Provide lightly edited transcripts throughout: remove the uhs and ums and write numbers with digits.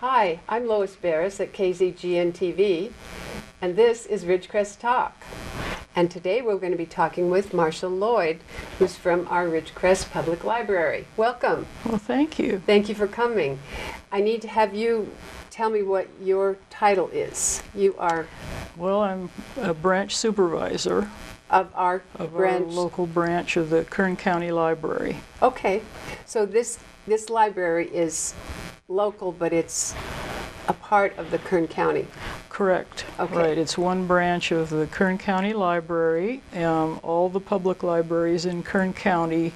Hi, I'm Lois Beres at KZGN-TV, and this is Ridgecrest Talk. And today we're going to be talking with Marsha Lloyd, who's from our Ridgecrest Public Library. Welcome. Well, thank you. Thank you for coming. I need to have you tell me what your title is. You are... Well, I'm a branch supervisor of our local branch of the Kern County Library. Okay, so this library is local, but it's a part of the Kern County. Correct. Okay. Right. It's one branch of the Kern County Library. All the public libraries in Kern County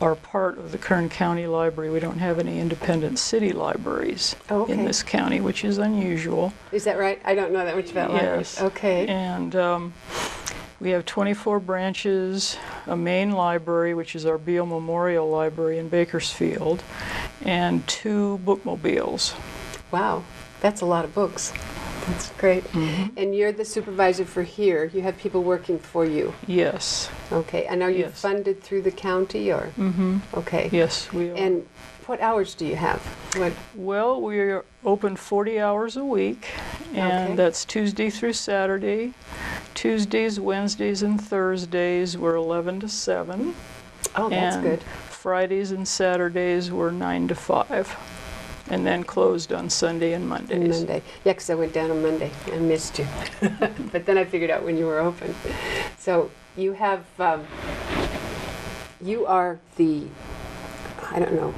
are part of the Kern County Library. We don't have any independent city libraries in this county, which is unusual. Is that right? I don't know that much about libraries. Okay. And we have 24 branches, a main library, which is our Beale Memorial Library in Bakersfield, and 2 bookmobiles. Wow, that's a lot of books. That's great. Mm-hmm. And you're the supervisor for here. You have people working for you. Yes. Okay. And are you funded through the county or? Mm-hmm. Okay. Yes, we are. And what hours do you have? Well, we're open 40 hours a week, and that's Tuesday through Saturday. Tuesdays, Wednesdays, and Thursdays we're 11 to 7. Oh, that's good. Fridays and Saturdays we're 9 to 5. And then closed on Sunday and Mondays. Yeah, because I went down on Monday and missed you. But then I figured out when you were open. So you have, you are the, I don't know,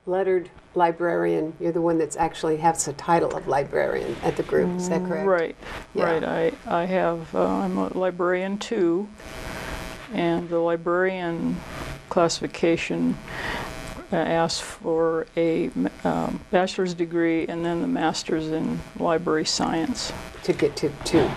lettered librarian. You're the one that's actually has the title of librarian at the group. Is that correct? Right. Yeah. Right. I have, I'm a librarian too, and the librarian classification asks for a bachelor's degree and then the master's in library science. To get to 2?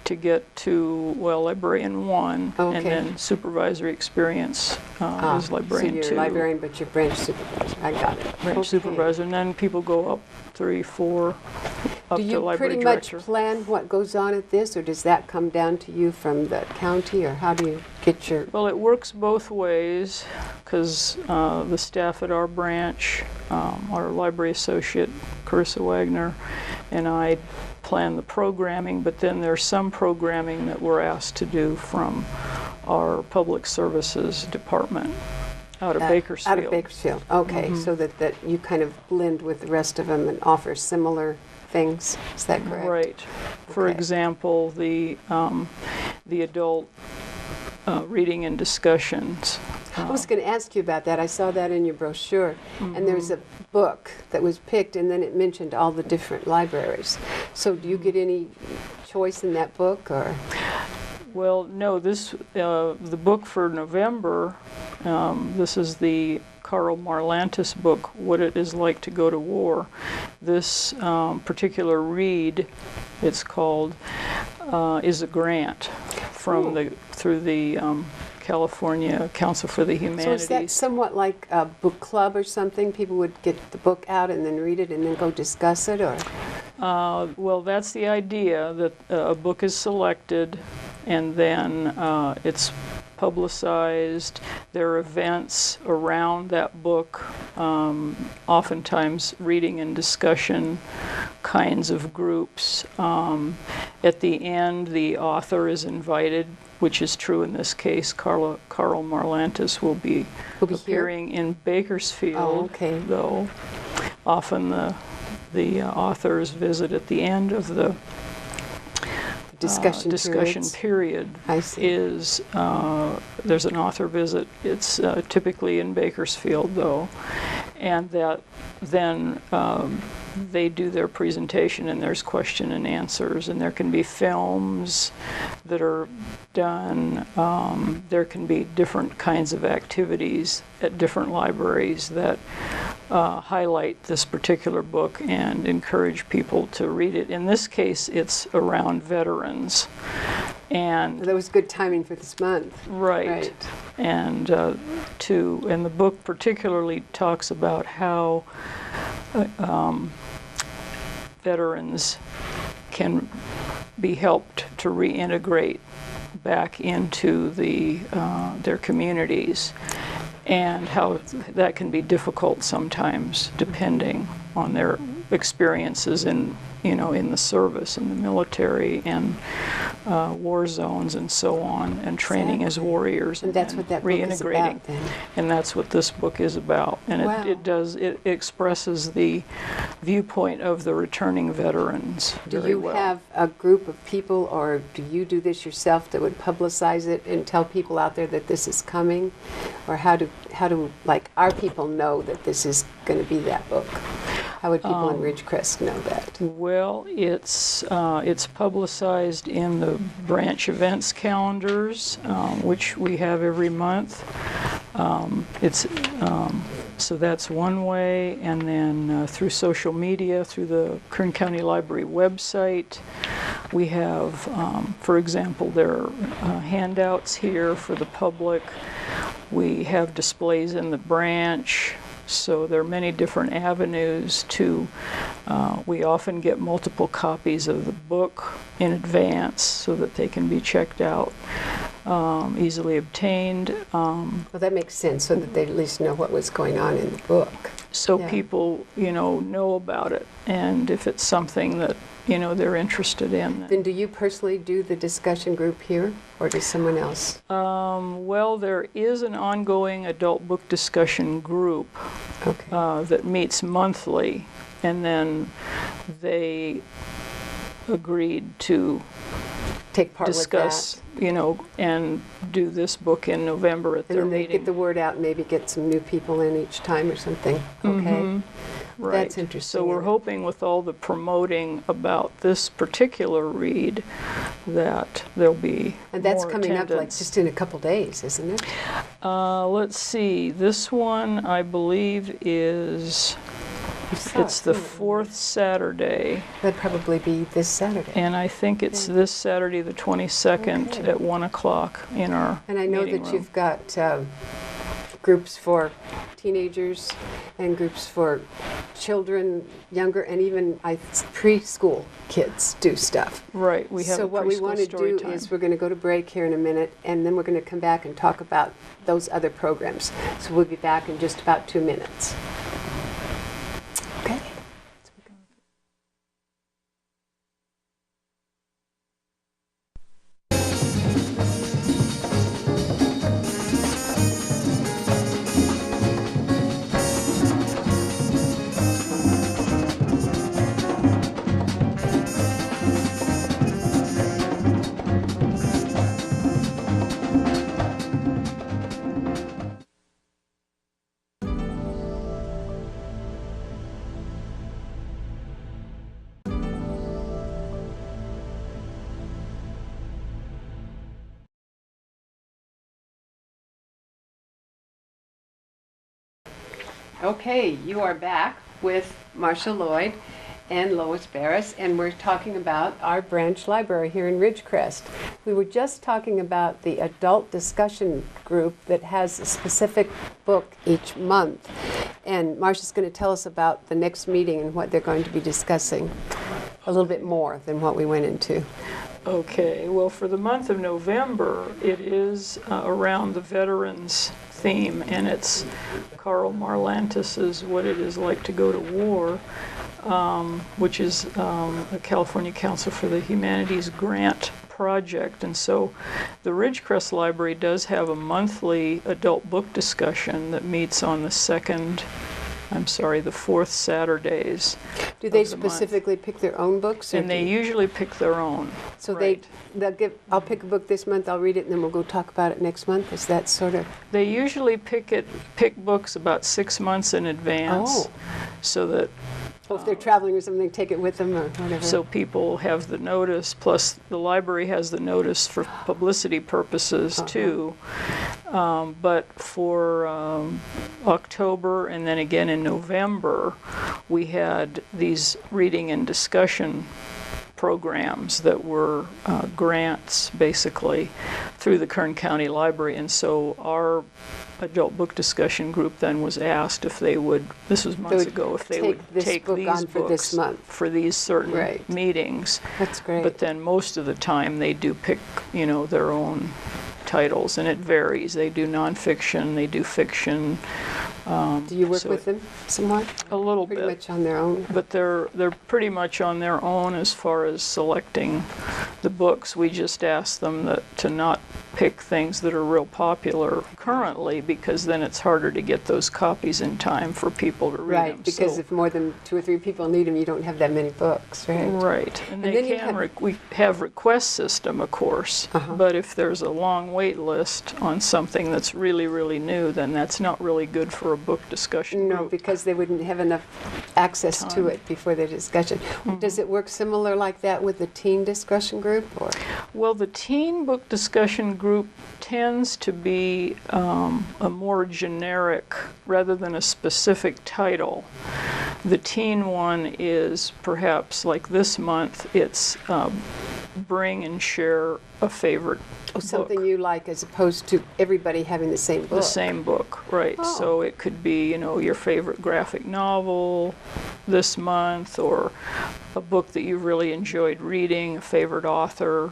To get to, well, librarian 1, and then supervisory experience is librarian 2. So you're a librarian, but you're branch supervisor. I got it. Branch supervisor, and then people go up 3, 4, up to library director. Do you pretty much plan what goes on at this, or does that come down to you from the county, or how do you get your... Well, it works both ways, because the staff at our branch, our library associate, Carissa Wagner, and I plan the programming, but then there's some programming that we're asked to do from our public services department out of Bakersfield. Out of Bakersfield, okay. So that you kind of blend with the rest of them and offer similar things, is that correct? Right. For example, the adult reading and discussions. I was going to ask you about that. I saw that in your brochure, and there's a book that was picked, and then it mentioned all the different libraries. So do you get any choice in that book, or? Well, no. The book for November. This is the Karl Marlantes book, What It Is Like to Go to War. This particular read, it's called, is a grant from through the California Council for the Humanities. So is that somewhat like a book club or something? People would get the book out and then read it and then go discuss it, or? Well, that's the idea, that a book is selected and then it's publicized. There are events around that book, oftentimes reading and discussion kinds of groups. At the end, the author is invited, which is true in this case. Karl Marlantes will be appearing in Bakersfield, though. Often the authors visit at the end of the discussion period. I see. There's an author visit. It's typically in Bakersfield, though, and that then they do their presentation, and there's question and answers, and there can be films that are done. There can be different kinds of activities at different libraries that highlight this particular book and encourage people to read it. In this case, it's around veterans. And that was good timing for this month. Right. And the book particularly talks about how veterans can be helped to reintegrate back into their communities, and how that can be difficult sometimes depending on their experiences in the service, in the military, and war zones and so on, and training as warriors, and that's what that book is about, then. And that's what this book is about. And wow. it expresses the viewpoint of the returning veterans very well. Do you have a group of people, or do you do this yourself, that would publicize it and tell people out there that this is coming? Or how do like our people know that this is going to be that book? How would people in Ridgecrest know that? Well, it's publicized in the branch events calendars, which we have every month. So that's one way, and then through social media, through the Kern County Library website. We have, for example, there are handouts here for the public. We have displays in the branch. So there are many different avenues to, we often get multiple copies of the book in advance so that they can be checked out, easily obtained. Well, that makes sense, so that they at least know what was going on in the book. So people, know about it, and if it's something that, they're interested in. Then do you personally do the discussion group here, or does someone else? Well, there is an ongoing adult book discussion group that meets monthly, and then they agreed to take part discuss, with that. And do this book in November at their meeting. And then they meeting. get the word out and maybe get some new people in each time or something. Okay. Mm-hmm. Right. That's interesting. So we're hoping with all the promoting about this particular read that there'll be And that's more coming attendance. up like just in a couple days, isn't it? Let's see. This one, I believe, is... It's the fourth Saturday. That'd probably be this Saturday. And I think it's this Saturday, the 22nd, at 1 o'clock in our And I know meeting that room. you've got groups for teenagers and groups for children, younger, and even preschool kids do stuff. Right, we have So a what we preschool want to story do time. is we're going to go to break here in a minute, and then we're going to come back and talk about those other programs. So we'll be back in just about 2 minutes. Okay. Okay, you are back with Marsha, Lloyd, and Lois Beres, and we're talking about our branch library here in Ridgecrest. We were just talking about the adult discussion group that has a specific book each month, and Marsha's going to tell us about the next meeting and what they're going to be discussing a little bit more than what we went into. Okay, well, for the month of November, it is around the veterans theme, and it's Carl Marlantis's What It Is Like to Go to War, which is a California Council for the Humanities grant project. And so the Ridgecrest Library does have a monthly adult book discussion that meets on the fourth Saturdays. Do they specifically pick their own books? And they usually pick their own. So right. they'll give, I'll pick a book this month, I'll read it, and then we'll go talk about it next month? Is that sort of? They usually pick books about 6 months in advance, so that Well, if they're traveling or something, they take it with them or whatever. so people have the notice, plus the library has the notice for publicity purposes too. But for October and then again in November, we had these reading and discussion programs that were grants, basically, through the Kern County Library. And so our adult book discussion group then was asked if they would, this was months ago, if they would take these books for these certain meetings. That's great. But then most of the time they do pick, their own titles, and it varies. They do nonfiction, they do fiction, Do you work so with them somewhat? A little Pretty bit. much on their own? But they're pretty much on their own as far as selecting the books. We just ask them to not pick things that are real popular currently, because then it's harder to get those copies in time for people to read them. Right, because if more than 2 or 3 people need them, you don't have that many books, right? Right, and then you have- we have request system, of course, but if there's a long wait list on something that's really, really new, then that's not really good for a book discussion No, group. because they wouldn't have enough access to it before the discussion. Does it work similar like that with the teen discussion group? Or? Well, the teen book discussion group tends to be a more generic rather than a specific title. The teen one is perhaps like this month, it's bring and share a favorite book. Something you like as opposed to everybody having the same book. The same book, right. Oh. So it could be, your favorite graphic novel this month, or a book that you really enjoyed reading, a favorite author.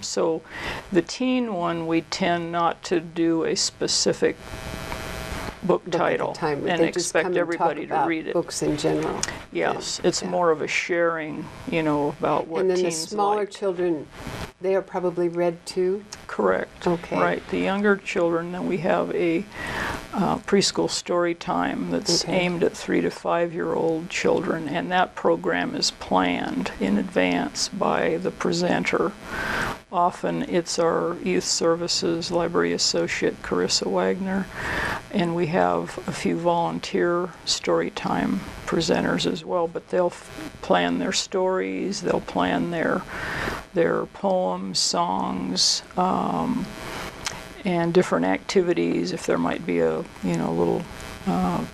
So the teen one, we tend not to do a specific book Book at title the time. and They just come expect and everybody talk to about read it. books in general. Yes, Yeah. it's Yeah. more of a sharing, about what And then the teens smaller like. children, they are probably read too? Correct. Okay. Right. The younger children, then we have a preschool story time that's Okay. aimed at 3 to 5-year-old children, and that program is planned in advance by the presenter. Often it's our youth services library associate, Carissa Wagner, and we have a few volunteer story time presenters as well, but they'll plan their stories, they'll plan their poems, songs, and different activities, if there might be a little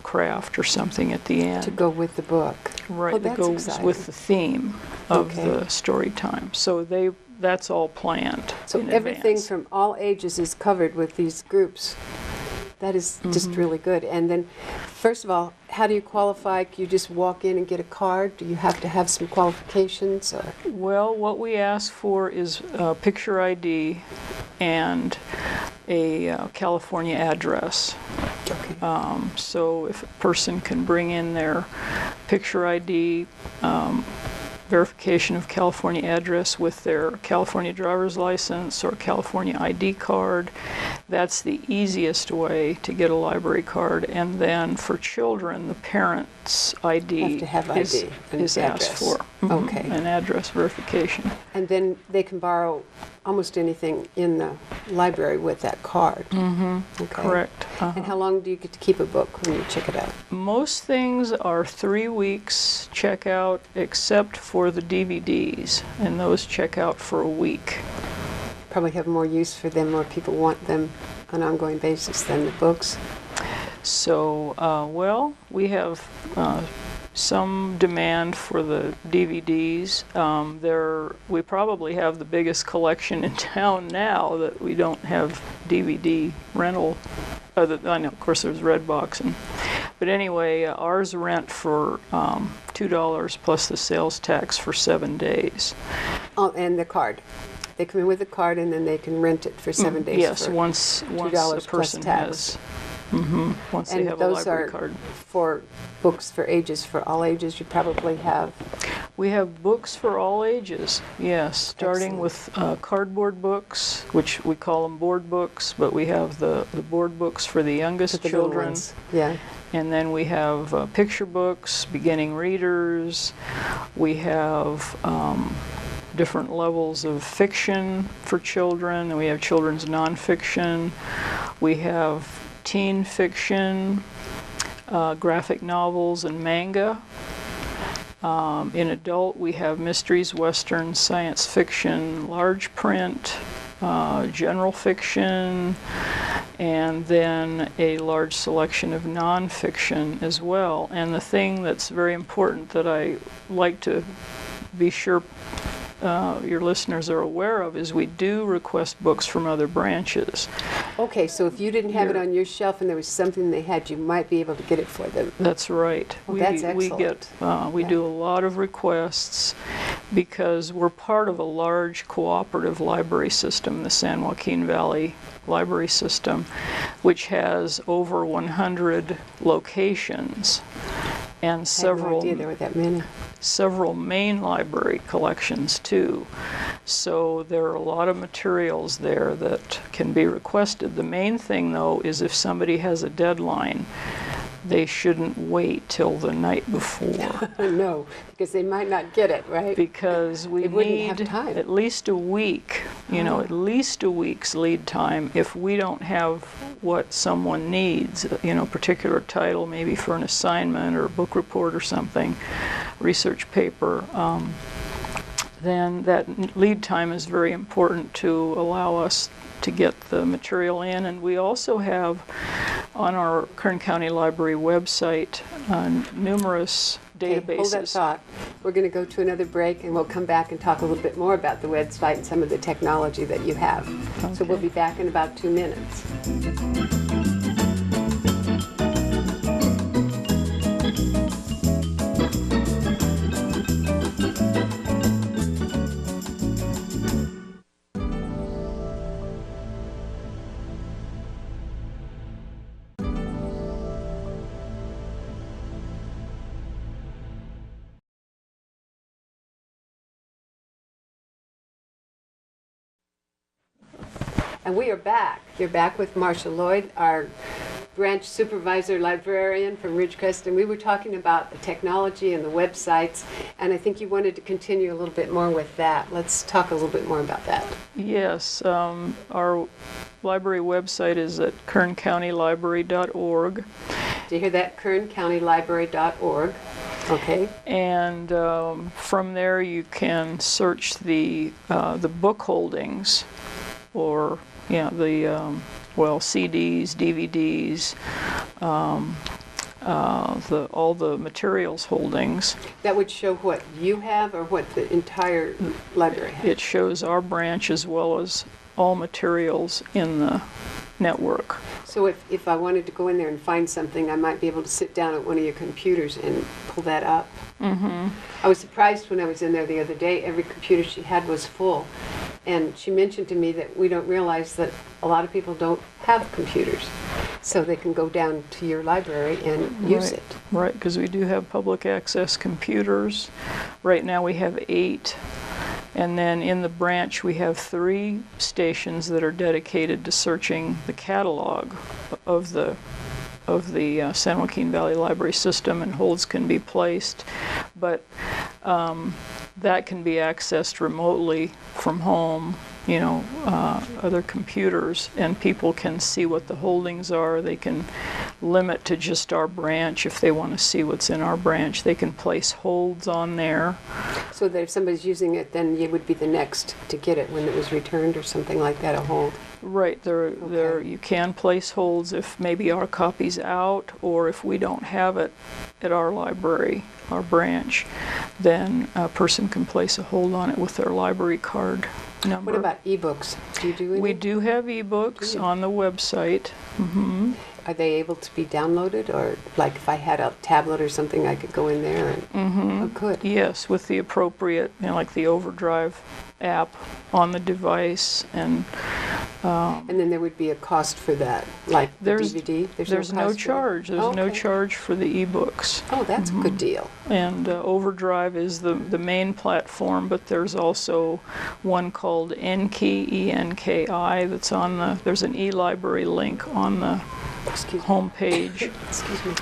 craft or something at the end. To go with the book. Right, Oh, that that's goes exciting. with the theme of Okay. the story time. So that's all planned So in everything advance. from all ages is covered with these groups. That is just really good. And then, first of all, how do you qualify? You just walk in and get a card? Do you have to have some qualifications? Or? Well, what we ask for is picture ID and a California address. Okay. So if a person can bring in their picture ID, verification of California address with their California driver's license or California ID card, that's the easiest way to get a library card. And then for children, the parent's ID, Have to have ID and is asked address. for. Okay. An address verification. And then they can borrow almost anything in the library with that card. Okay. Correct. And how long do you get to keep a book when you check it out? Most things are 3 weeks checkout, except for the DVDs, and those check out for a week. Probably have more use for them, more people want them on an ongoing basis than the books. So, we have some demand for the DVDs. We probably have the biggest collection in town now that we don't have DVD rental. I know, of course, there's Redbox, but anyway, ours rent for $2 plus the sales tax for 7 days. Oh, and the card. They come in with a card and then they can rent it for 7 days. Yes, for once a $2 plus person tax. has. Once they And have a those library are card. for books for ages, for all ages. You probably have. We have books for all ages, yes, starting Excellent. with cardboard books, which we call them board books, but we have the board books for the youngest the little children. ones. Yeah. And then we have picture books, beginning readers. We have different levels of fiction for children, and we have children's nonfiction. We have teen fiction, graphic novels, and manga. In adult, we have mysteries, westerns, science fiction, large print, general fiction, and then a large selection of nonfiction as well. And the thing that's very important that I like to be sure your listeners are aware of is we do request books from other branches. Okay, so if you didn't have it Here. on your shelf and there was something they had, you might be able to get it for them. That's right. Oh, that's We excellent. we Yeah. do a lot of requests, because we're part of a large cooperative library system, the San Joaquin Valley Library System, which has over 100 locations and I had no idea there were that many. several main library collections too. So there are a lot of materials there that can be requested. The main thing though is if somebody has a deadline, they shouldn't wait till the night before. No, because they might not get it, right? Because we They wouldn't have need time. at least a week, at least a week's lead time if we don't have what someone needs, particular title maybe for an assignment or a book report or something, research paper, then that lead time is very important to allow us to get the material in. And we also have on our Kern County Library website numerous databases. Okay, hold that thought. We're going to go to another break and we'll come back and talk a little bit more about the website and some of the technology that you have. Okay. So we'll be back in about 2 minutes. And we are back. You're back with Marsha Lloyd, our branch supervisor librarian from Ridgecrest, and we were talking about the technology and the websites, and I think you wanted to continue a little bit more with that. Let's talk a little bit more about that. Yes, our library website is at kerncountylibrary.org. Do you hear that? kerncountylibrary.org. Okay. And from there you can search the book holdings, or CDs, DVDs, all the materials holdings. That would show what you have or what the entire library has? It shows our branch as well as all materials in the network. So if I wanted to go in there and find something, I might be able to sit down at one of your computers and pull that up? Mm-hmm. I was surprised when I was in there the other day. Every computer she had was full. And she mentioned to me that we don't realize that a lot of people don't have computers. So they can go down to your library and use it. Right, because we do have public access computers. Right now we have 8. And then in the branch we have 3 stations that are dedicated to searching the catalog of the San Joaquin Valley Library System, and holds can be placed. But that can be accessed remotely from home, other computers, and people can see what the holdings are. They can limit to just our branch. If they want to see what's in our branch, they can place holds on there. So that if somebody's using it, then you would be the next to get it when it was returned or something like that, a hold? Right, there you can place holds if maybe our copy's out, or if we don't have it at our library, our branch, then a person can place a hold on it with their library card number. What about ebooks? Do you do any? We do have ebooks on the website. Mm-hmm. Are they able to be downloaded, or like if I had a tablet or something, I could go in there and Mm-hmm. Oh, good. Yes, with the appropriate, like the Overdrive app on the device, and then there would be a cost for that, like the DVD? There's no cost for it? charge. There's no Okay. charge for the ebooks. Oh, that's a good deal. And Overdrive is the main platform, but there's also one called Enki, E-N-K-I, that's on there's an e-library link on the Excuse me. homepage. Excuse me.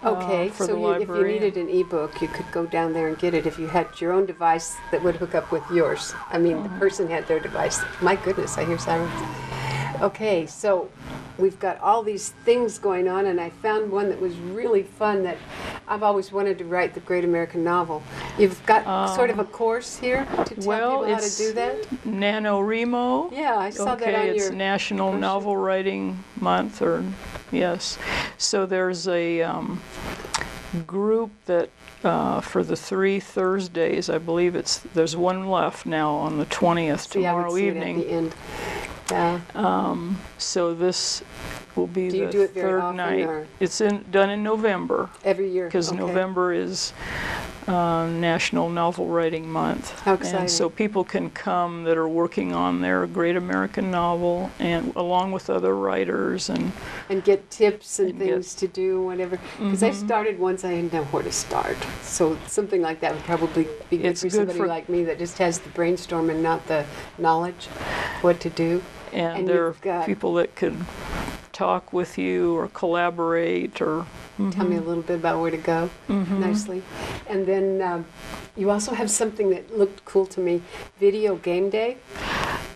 Okay, for so the if you library. needed an ebook, you could go down there and get it if you had your own device that would hook up with yours. I mean, the person had their device. My goodness, I hear sirens. Okay, so we've got all these things going on, and I found one that was really fun that I've always wanted to write, the Great American Novel. You've got sort of a course here to tell people how to do that? NaNoWriMo. Yeah, I saw that on it's your National brochure. Novel Writing Month, yes. So there's a group that for the 3 Thursdays, I believe there's one left now on the 20th, See, I would tomorrow see evening. it at the end. Yeah. So this will be Do you the do it very third often, night. or? It's done in November. Every year? Because Okay. November is National Novel Writing Month. How exciting. And so people can come that are working on their great American novel, and along with other writers. And get tips and and things to do, whatever. Because I started once, I didn't know where to start. So something like that would probably be good It's for good somebody for- like me that just has the brainstorm and not the knowledge what to do. And And there are you've got- people that could talk with you or collaborate or Tell me a little bit about where to go nicely. And then you also have something that looked cool to me, Video Game Day.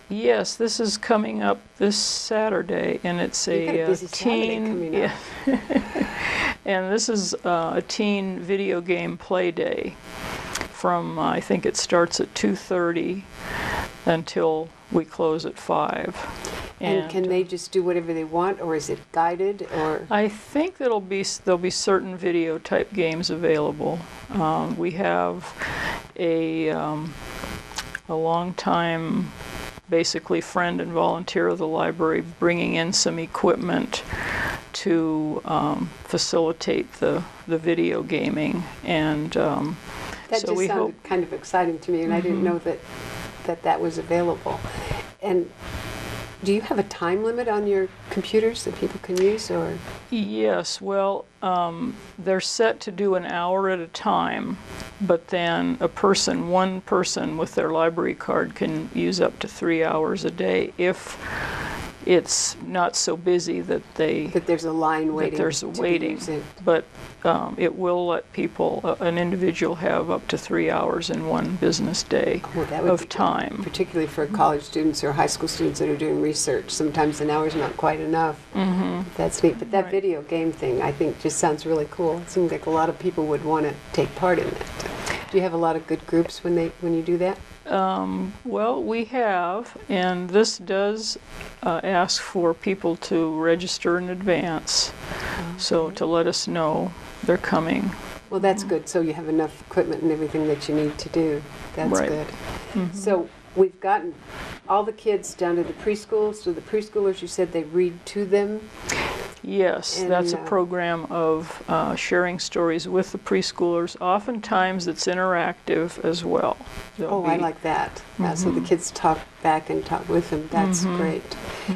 Yes, this is coming up this Saturday, and it's You've got a a busy Saturday teen. coming up. And this is a teen video game play day. From I think it starts at 2:30 until we close at 5. And can they just do whatever they want, or is it guided, or? I think there'll be certain video type games available. We have a long time, basically friend and volunteer of the library, bringing in some equipment to facilitate the video gaming, and That so just we sounded hope. kind of exciting to me, and I didn't know that was available. And do you have a time limit on your computers that people can use, or? Yes, well, they're set to do an hour at a time, but then one person with their library card can use up to 3 hours a day if it's not so busy that That there's a line waiting. that there's a to be waiting. used in. But it will let people, an individual, have up to 3 hours in one business day Well, that would be of good, time. particularly for college students or high school students that are doing research. Sometimes an hour's not quite enough. That's neat. But that Right. video game thing, I think, just sounds really cool. It seems like a lot of people would want to take part in that. Do you have a lot of good groups when you do that? Well, we have, and this does ask for people to register in advance, so to let us know they're coming. Well, that's good. So you have enough equipment and everything that you need to do. That's Right. good. So we've gotten all the kids down to the preschool. So the preschoolers, you said they read to them. Yes, And, that's a program of sharing stories with the preschoolers. Oftentimes it's interactive as well. There'll Oh, I be- like that. So the kids talk back and talk with them. That's great.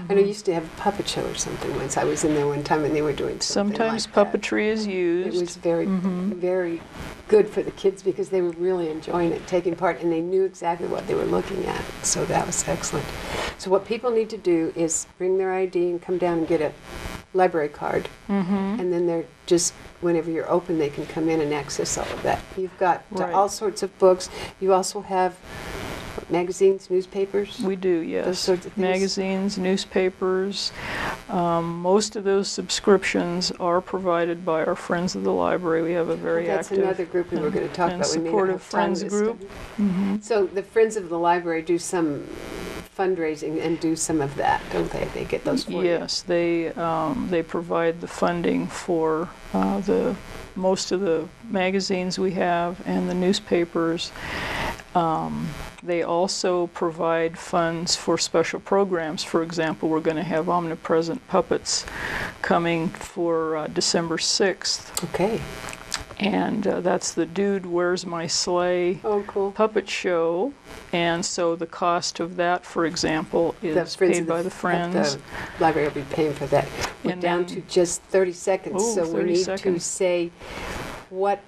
I know you used to have a puppet show or something once. I was in there one time and they were doing something Sometimes like that. puppetry is It used. was very, very good for the kids because they were really enjoying it, taking part, and they knew exactly what they were looking at. So that was excellent. So what people need to do is bring their ID and come down and get a library card. And then they're just, whenever you're open, they can come in and access all of that. You've got Right. all sorts of books. You also have magazines, newspapers. We do, yes. sorts of things. Magazines, newspapers. Most of those subscriptions are provided by our Friends of the Library. We have a very That's active another group we were going to talk and about. We may not supportive have time Friends this group. time. So the Friends of the Library do some fundraising and do some of that, don't they? They get those for you. Yes, they provide the funding for most of the magazines we have and the newspapers. They also provide funds for special programs. For example, we're going to have Omnipresent Puppets coming for December 6th. Okay. And that's the Dude, Where's My Sleigh Oh, cool. puppet show. And so the cost of that, for example, is paid by the Friends. The library will be paying for that. We're And down then- to just 30 seconds, Oh, so we 30 need to seconds. say what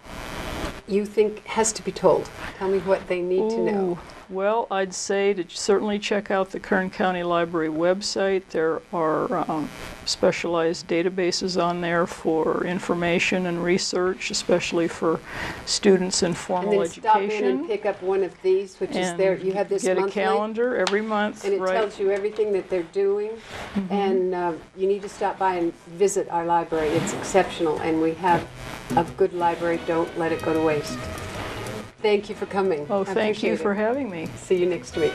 you think has to be told. Tell me what they need to know. Ooh, well, I'd say to certainly check out the Kern County Library website. There are specialized databases on there for information and research, especially for students in And formal then stop in and education. pick up one of these, which is And there. You have this get monthly. a calendar every month, And it right? tells you everything that they're doing. And you need to stop by and visit our library. It's exceptional, and we have a good library. Don't let it go to waste. Thank you for coming. Oh, I thank you appreciate for it. having me. See you next week.